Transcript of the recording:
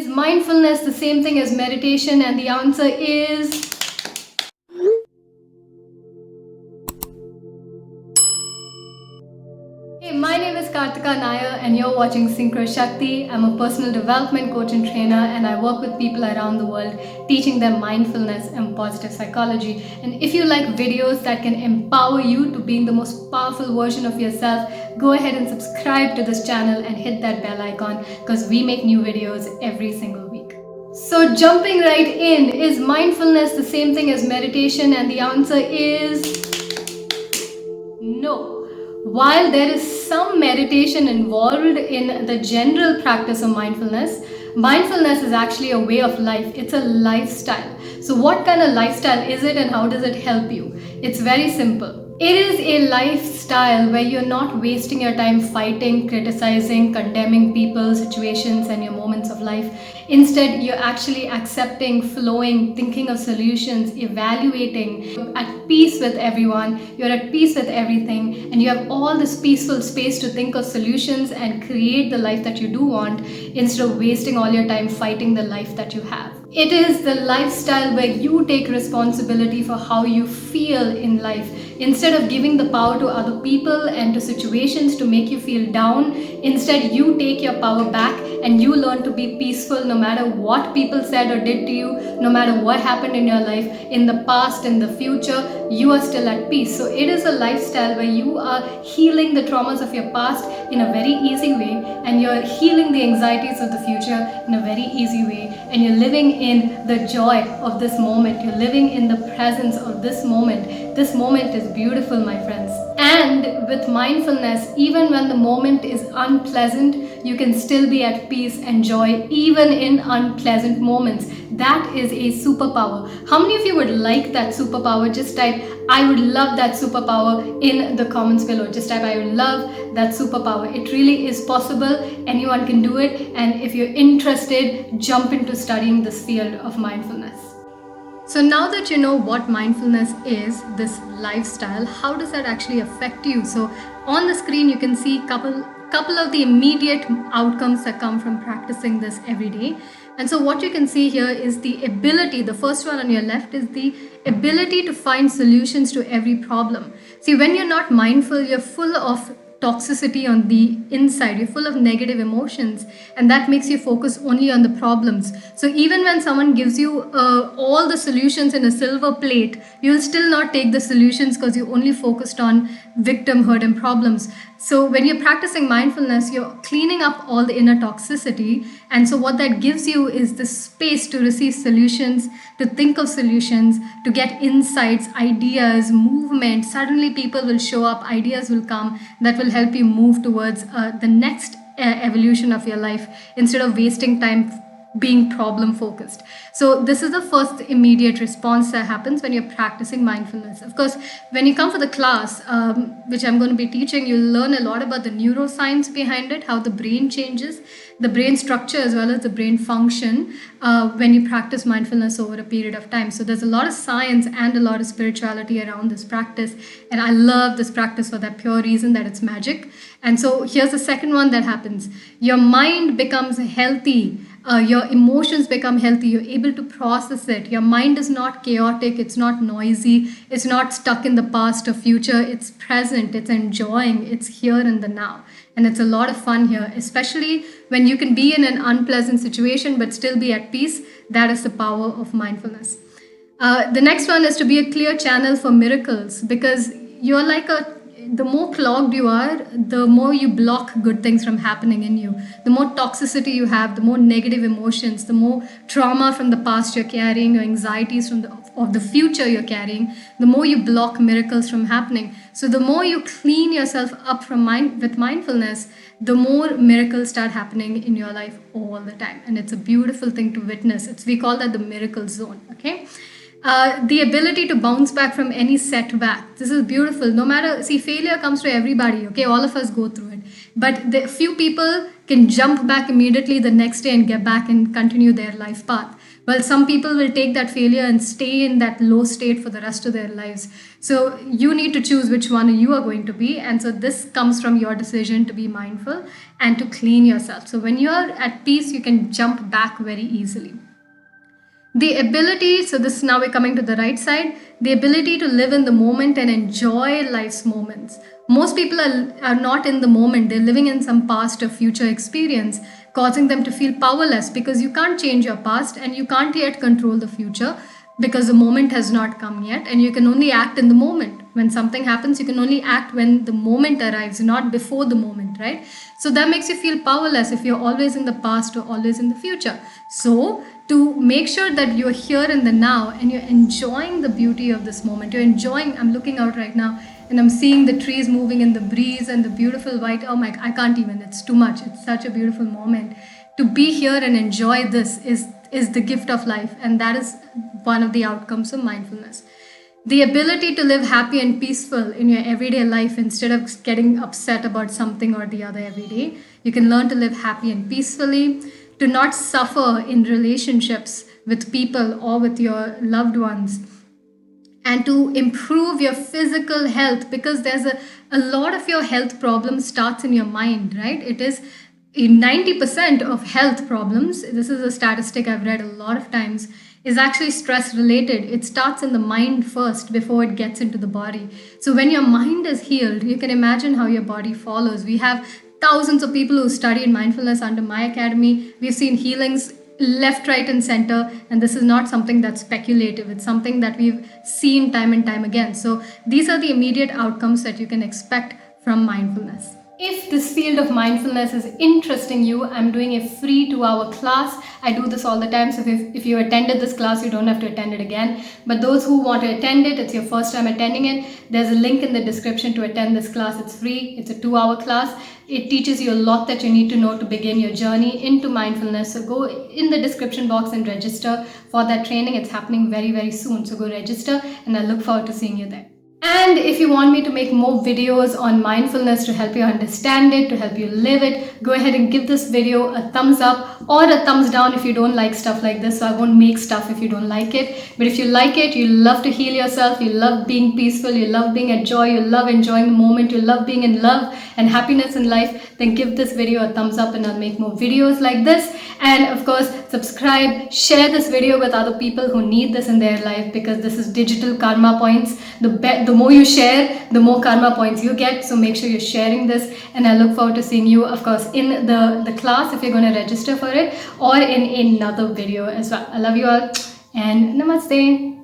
Is mindfulness the same thing as meditation? And the answer is hey, my name is Kartika Nair and you're watching Synchro Shakti. I'm a personal development coach and trainer and I work with people around the world teaching them mindfulness and positive psychology. And if you like videos that can empower you to being the most powerful version of yourself, go ahead and subscribe to this channel and hit that bell icon because we make new videos every single week. So jumping right in, is mindfulness the same thing as meditation? And the answer is no. While there is some meditation involved in the general practice of mindfulness, mindfulness is actually a way of life. It's a lifestyle. So what kind of lifestyle is it and how does it help you? It's very simple. It is a lifestyle where you're not wasting your time fighting, criticizing, condemning people, situations, and your moments of life. Instead, you're actually accepting, flowing, thinking of solutions, evaluating, you're at peace with everyone, you're at peace with everything, and you have all this peaceful space to think of solutions and create the life that you do want instead of wasting all your time fighting the life that you have. It is the lifestyle where you take responsibility for how you feel in life. Instead of giving the power to other people and to situations to make you feel down, instead you take your power back and you learn to be peaceful no matter what people said or did to you, no matter what happened in your life, in the past, in the future, you are still at peace. So it is a lifestyle where you are healing the traumas of your past in a very easy way and you're healing the anxieties of the future in a very easy way and you're living in the joy of this moment. You're living in the presence of this moment. This moment is beautiful, my friends. And with mindfulness, even when the moment is unpleasant, you can still be at peace and joy even in unpleasant moments. That is a superpower. How many of you would like that superpower? Just type, I would love that superpower in the comments below. Just type, I would love that superpower. It really is possible. Anyone can do it. And if you're interested, jump into studying this field of mindfulness. So now that you know what mindfulness is, this lifestyle, how does that actually affect you? So on the screen, you can see couple of the immediate outcomes that come from practicing this every day. And so what you can see here is the ability, the first one on your left is the ability to find solutions to every problem. See, when you're not mindful, you're full of toxicity on the inside, you're full of negative emotions, and that makes you focus only on the problems. So even when someone gives you all the solutions in a silver plate, you'll still not take the solutions because you only focused on victimhood and problems. So when you're practicing mindfulness, you're cleaning up all the inner toxicity, and so what that gives you is the space to receive solutions, to think of solutions, to get insights, ideas, movement. Suddenly people will show up, ideas will come that will help you move towards the next evolution of your life instead of wasting time being problem focused. So this is the first immediate response that happens when you're practicing mindfulness. Of course, when you come for the class, which I'm going to be teaching, you'll learn a lot about the neuroscience behind it, how the brain changes, the brain structure as well as the brain function when you practice mindfulness over a period of time. So there's a lot of science and a lot of spirituality around this practice. And I love this practice for that pure reason that it's magic. And so here's the second one that happens. Your mind becomes healthy. Your emotions become healthy. You're able to process it. Your mind is not chaotic. It's not noisy. It's not stuck in the past or future. It's present. It's enjoying. It's here in the now. And it's a lot of fun here, especially when you can be in an unpleasant situation but still be at peace. That is the power of mindfulness. The next one is to be a clear channel for miracles, because you're like the more clogged you are, the more you block good things from happening in you. The more toxicity you have, the more negative emotions, the more trauma from the past you're carrying, or anxieties from of the future you're carrying, the more you block miracles from happening. So the more you clean yourself up with mindfulness, the more miracles start happening in your life all the time. And it's a beautiful thing to witness. We call that the miracle zone, okay? The ability to bounce back from any setback. This is beautiful. No matter, see, failure comes to everybody, okay? All of us go through it. But the few people can jump back immediately the next day and get back and continue their life path. Well, some people will take that failure and stay in that low state for the rest of their lives. So you need to choose which one you are going to be. And so this comes from your decision to be mindful and to clean yourself. So when you're at peace, you can jump back very easily. The ability, so this now we're coming to the right side, the ability to live in the moment and enjoy life's moments. Most people are not in the moment, they're living in some past or future experience, causing them to feel powerless because you can't change your past and you can't yet control the future because the moment has not come yet, and you can only act in the moment. When something happens, you can only act when the moment arrives, not before the moment, right? So that makes you feel powerless if you're always in the past or always in the future. So to make sure that you're here in the now and you're enjoying the beauty of this moment, you're enjoying, I'm looking out right now and I'm seeing the trees moving in the breeze and the beautiful white, oh my, I can't even, it's too much. It's such a beautiful moment. To be here and enjoy this is the gift of life, and that is one of the outcomes of mindfulness. The ability to live happy and peaceful in your everyday life instead of getting upset about something or the other every day. You can learn to live happy and peacefully, to not suffer in relationships with people or with your loved ones, and to improve your physical health, because there's a lot of your health problems starts in your mind, right? It is in 90% of health problems, this is a statistic I've read a lot of times, is actually stress related. It starts in the mind first before it gets into the body. So when your mind is healed, you can imagine how your body follows. We have thousands of people who study in mindfulness under my academy. We've seen healings left, right, and center, and this is not something that's speculative. It's something that we've seen time and time again. So these are the immediate outcomes that you can expect from mindfulness. If this field of mindfulness is interesting you, I'm doing a free 2-hour class. I do this all the time, so if you attended this class, you don't have to attend it again. But those who want to attend it, it's your first time attending it, there's a link in the description to attend this class. It's free. It's a 2-hour class. It teaches you a lot that you need to know to begin your journey into mindfulness. So go in the description box and register for that training. It's happening very, very soon. So go register, and I look forward to seeing you there. And if you want me to make more videos on mindfulness to help you understand it, to help you live it, go ahead and give this video a thumbs up or a thumbs down if you don't like stuff like this. So I won't make stuff if you don't like it. But if you like it, you love to heal yourself, you love being peaceful, you love being at joy, you love enjoying the moment, you love being in love and happiness in life, then give this video a thumbs up and I'll make more videos like this. And of course, subscribe, share this video with other people who need this in their life, because this is digital karma points. The more you share, the more karma points you get. So make sure you're sharing this, and I look forward to seeing you, of course, in the class if you're going to register for it, or in another video as well. I love you all, and namaste.